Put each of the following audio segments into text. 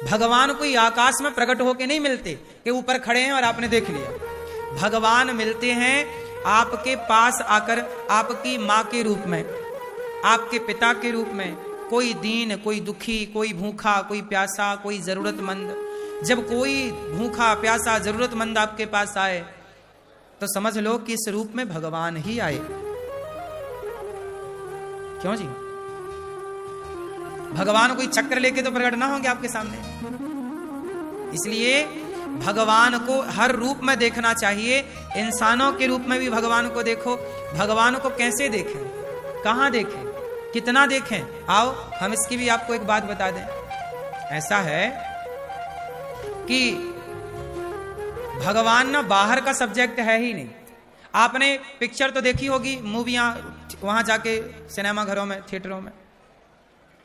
भगवान कोई आकाश में प्रकट होके नहीं मिलते कि ऊपर खड़े हैं और आपने देख लिया। भगवान मिलते हैं आपके पास आकर, आपकी माँ के रूप में, आपके पिता के रूप में। कोई दीन, कोई दुखी, कोई भूखा, कोई प्यासा, कोई जरूरतमंद, जब कोई भूखा प्यासा जरूरतमंद आपके पास आए तो समझ लो कि इस रूप में भगवान ही आए। क्यों जी? भगवान कोई चक्र लेके तो प्रकट ना होंगे आपके सामने। इसलिए भगवान को हर रूप में देखना चाहिए। इंसानों के रूप में भी भगवान को देखो। भगवान को कैसे देखें, कहां देखें, कितना देखें? आओ हम इसकी भी आपको एक बात बता दें। ऐसा है कि भगवान ना बाहर का सब्जेक्ट है ही नहीं। आपने पिक्चर तो देखी होगी, मूवियां वहां जाके सिनेमा घरों में, थिएटरों में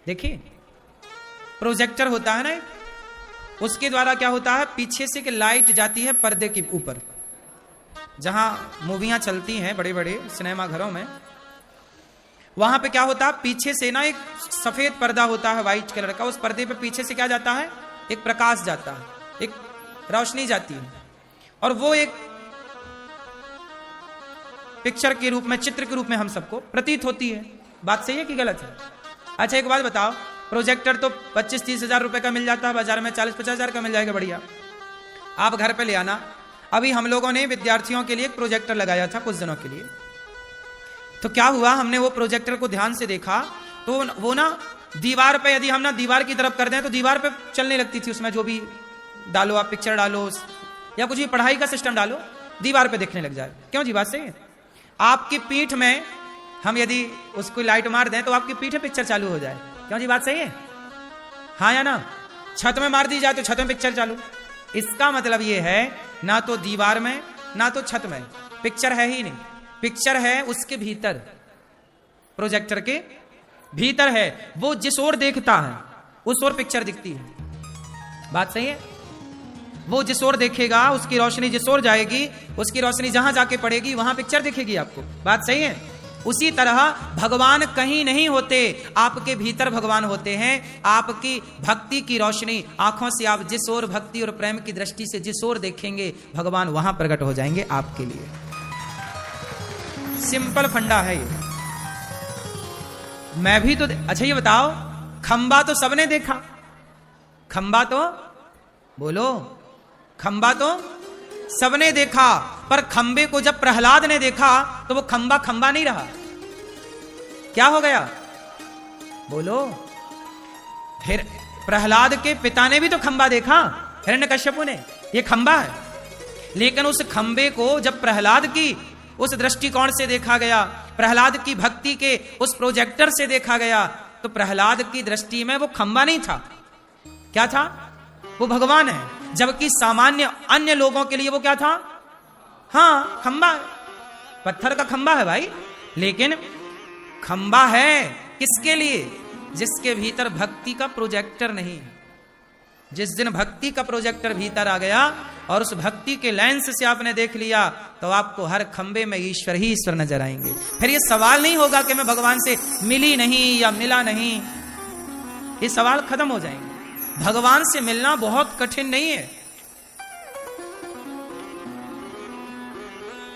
देखिए, प्रोजेक्टर होता है ना, उसके द्वारा क्या होता है, पीछे से कि लाइट जाती है पर्दे के ऊपर। जहां मूवियां चलती हैं बड़े बड़े सिनेमा घरों में, वहां पे क्या होता है, पीछे से ना एक सफेद पर्दा होता है व्हाइट कलर का। उस पर्दे पे पीछे से क्या जाता है, एक प्रकाश जाता है, एक रोशनी जाती है, और वो एक पिक्चर के रूप में, चित्र के रूप में हम सबको प्रतीत होती है। बात सही है कि गलत है? अच्छा एक बात बताओ, प्रोजेक्टर तो 25-30 हजार रुपए का मिल जाता है बाजार में, 40-50 हजार का मिल जाएगा, बढ़िया। आप घर पे ले आना। अभी हम लोगों ने विद्यार्थियों के लिए एक प्रोजेक्टर लगाया था कुछ दिनों के लिए। तो क्या हुआ, हमने वो प्रोजेक्टर को ध्यान से देखा तो वो ना दीवार पे, यदि हम ना दीवार की तरफ कर दें तो दीवार पे चलने लगती थी। उसमें जो भी डालो आप, पिक्चर डालो या कुछ भी पढ़ाई का सिस्टम डालो, दीवार पे देखने लग जाए। क्यों जी? बात सही है। आपकी पीठ में हम यदि उसको लाइट मार दें तो आपकी पीठ में पिक्चर चालू हो जाए। क्यों जी? बात सही है? हाँ या ना? छत में मार दी जाए तो छत में पिक्चर चालू। इसका मतलब ये है, ना तो दीवार में ना तो छत में पिक्चर है ही नहीं। पिक्चर है उसके भीतर, प्रोजेक्टर के भीतर है। वो जिस ओर देखता है उस ओर पिक्चर दिखती है। बात सही है? वो जिस ओर देखेगा, उसकी रोशनी जिस ओर जाएगी, उसकी रोशनी जहां जाके पड़ेगी वहां पिक्चर दिखेगी आपको। बात सही है? उसी तरह भगवान कहीं नहीं होते, आपके भीतर भगवान होते हैं। आपकी भक्ति की रोशनी, आंखों से आप जिस ओर भक्ति और प्रेम की दृष्टि से जिस ओर देखेंगे, भगवान वहां प्रकट हो जाएंगे आपके लिए। सिंपल फंडा है ये। मैं भी तो, अच्छा ये बताओ, खंबा तो सबने देखा, खंबा तो बोलो, खंबा तो सबने देखा, पर खंबे को जब प्रहलाद ने देखा तो वो खंबा खंबा नहीं रहा। क्या हो गया बोलो? फिर प्रहलाद के पिता ने भी तो खंबा देखा, हिरण्यकश्यपु ने, ये खंबा है। लेकिन उस खंबे को जब प्रहलाद की उस दृष्टिकोण से देखा गया, प्रहलाद की भक्ति के उस प्रोजेक्टर से देखा गया, तो प्रहलाद की दृष्टि में वो खंबा नहीं था। क्या था? वो भगवान है। जबकि सामान्य अन्य लोगों के लिए वो क्या था? हाँ, खंबा है, पत्थर का खंबा है भाई। लेकिन खंबा है किसके लिए? जिसके भीतर भक्ति का प्रोजेक्टर नहीं। जिस दिन भक्ति का प्रोजेक्टर भीतर आ गया और उस भक्ति के लेंस से आपने देख लिया, तो आपको हर खंबे में ईश्वर ही ईश्वर नजर आएंगे। फिर ये सवाल नहीं होगा कि मैं भगवान से मिली नहीं या मिला नहीं, ये सवाल खत्म हो जाएंगे। भगवान से मिलना बहुत कठिन नहीं है।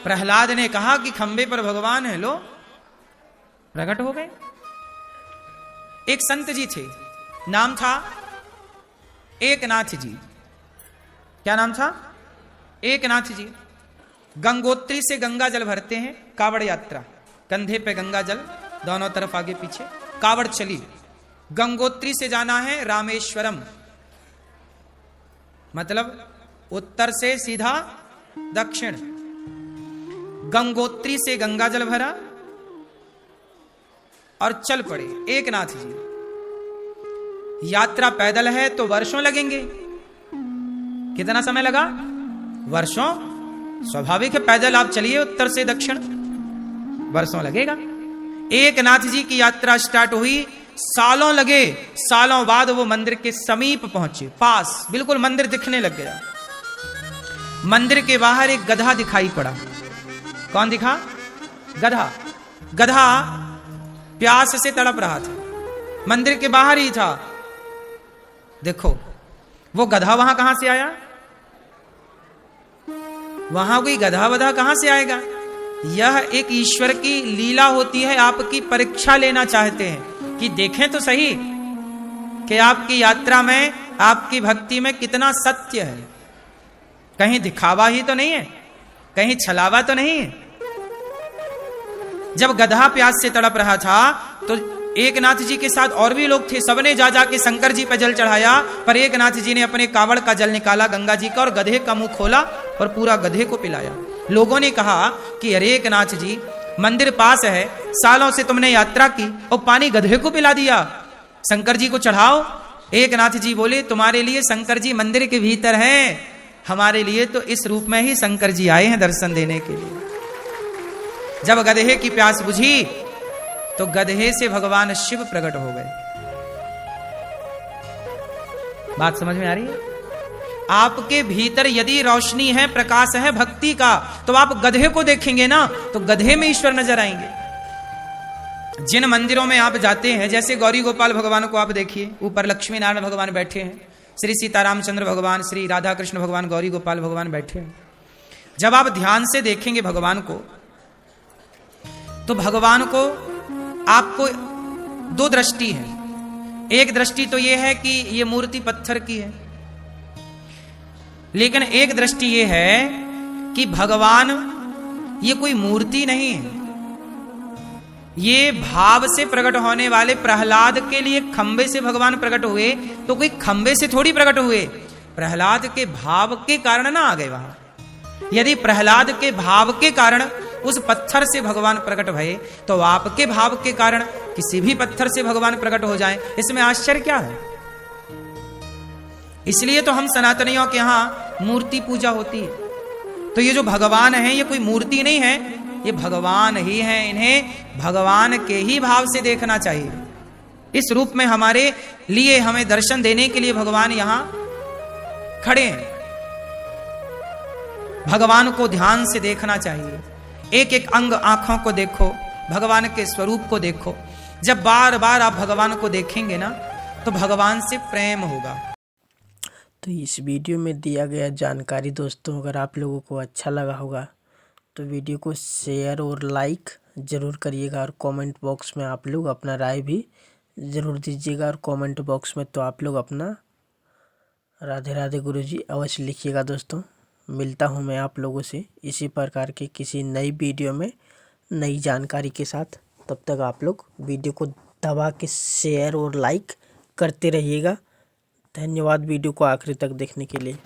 प्रहलाद ने कहा कि खंबे पर भगवान है, लो प्रकट हो गए। एक संत जी थे, नाम था एकनाथ जी। क्या नाम था? एकनाथ जी। गंगोत्री से गंगा जल भरते हैं, कावड़ यात्रा, कंधे पे गंगा जल, दोनों तरफ आगे पीछे कावड़ चली। गंगोत्री से जाना है रामेश्वरम, मतलब उत्तर से सीधा दक्षिण। गंगोत्री से गंगा जल भरा और चल पड़े एकनाथ जी। यात्रा पैदल है तो वर्षों लगेंगे। कितना समय लगा? वर्षों। स्वाभाविक है, पैदल आप चलिए उत्तर से दक्षिण, वर्षों लगेगा। एकनाथ जी की यात्रा स्टार्ट हुई, सालों लगे। सालों बाद वो मंदिर के समीप पहुंचे, पास, बिल्कुल मंदिर दिखने लग गया। मंदिर के बाहर एक गधा दिखाई पड़ा। कौन दिखा? गधा। गधा प्यास से तड़प रहा था, मंदिर के बाहर ही था। देखो, वो गधा वहां कहां से आया? वहां कोई गधा वधा कहां से आएगा? यह एक ईश्वर की लीला होती है, आपकी परीक्षा लेना चाहते हैं कि देखें तो सही कि आपकी यात्रा में, आपकी भक्ति में कितना सत्य है। कहीं दिखावा ही तो नहीं है, कहीं छलावा तो नहीं है। जब गधा प्यास से तड़प रहा था तो एकनाथ जी के साथ और भी लोग थे, सबने जा जाके शंकर जी पे जल चढ़ाया, पर एकनाथ जी ने अपने कावड़ का जल निकाला गंगा जी का और गधे का मुंह खोला और पूरा गधे को पिलाया। लोगों ने कहा कि अरे एकनाथ जी, मंदिर पास है, सालों से तुमने यात्रा की और पानी गधे को पिला दिया, शंकर जी को चढ़ाओ। एकनाथ जी बोले, तुम्हारे लिए शंकर जी मंदिर के भीतर हैं, हमारे लिए तो इस रूप में ही शंकर जी आए हैं दर्शन देने के लिए। जब गधे की प्यास बुझी तो गधे से भगवान शिव प्रकट हो गए। बात समझ में आ रही है? आपके भीतर यदि रोशनी है, प्रकाश है भक्ति का, तो आप गधे को देखेंगे ना तो गधे में ईश्वर नजर आएंगे। जिन मंदिरों में आप जाते हैं, जैसे गौरी गोपाल भगवान को आप देखिए, ऊपर लक्ष्मी नारायण भगवान बैठे हैं, श्री सीतारामचंद्र भगवान, श्री राधा कृष्ण भगवान, गौरी गोपाल भगवान बैठे हैं। जब आप ध्यान से देखेंगे भगवान को, तो भगवान को आपको दो दृष्टि है। एक दृष्टि तो यह है कि ये मूर्ति पत्थर की है, लेकिन एक दृष्टि यह है कि भगवान ये कोई मूर्ति नहीं है, ये भाव से प्रकट होने वाले। प्रहलाद के लिए खंबे से भगवान प्रकट हुए तो कोई खंबे से थोड़ी प्रकट हुए, प्रहलाद के भाव के कारण ना आ गए वहां। यदि प्रहलाद के भाव के कारण उस पत्थर से भगवान प्रकट भये, तो आपके भाव के कारण किसी भी पत्थर से भगवान प्रकट हो जाएं, इसमें आश्चर्य क्या है? इसलिए तो हम सनातनियों के यहां मूर्ति पूजा होती है। तो ये जो भगवान है, ये कोई मूर्ति नहीं है, ये भगवान ही है। इन्हें भगवान के ही भाव से देखना चाहिए। इस रूप में हमारे लिए, हमें दर्शन देने के लिए भगवान यहां खड़े हैं। भगवान को ध्यान से देखना चाहिए। एक एक अंग आंखों को देखो, भगवान के स्वरूप को देखो। जब बार बार आप भगवान को देखेंगे ना, तो भगवान से प्रेम होगा। तो इस वीडियो में दिया गया जानकारी दोस्तों, अगर आप लोगों को अच्छा लगा होगा तो वीडियो को शेयर और लाइक ज़रूर करिएगा, और कमेंट बॉक्स में आप लोग अपना राय भी ज़रूर दीजिएगा। और कमेंट बॉक्स में तो आप लोग अपना राधे राधे गुरुजी अवश्य लिखिएगा। दोस्तों, मिलता हूँ मैं आप लोगों से इसी प्रकार के किसी नई वीडियो में नई जानकारी के साथ। तब तक आप लोग वीडियो को दबा के शेयर और लाइक करते रहिएगा। धन्यवाद वीडियो को आखिरी तक देखने के लिए।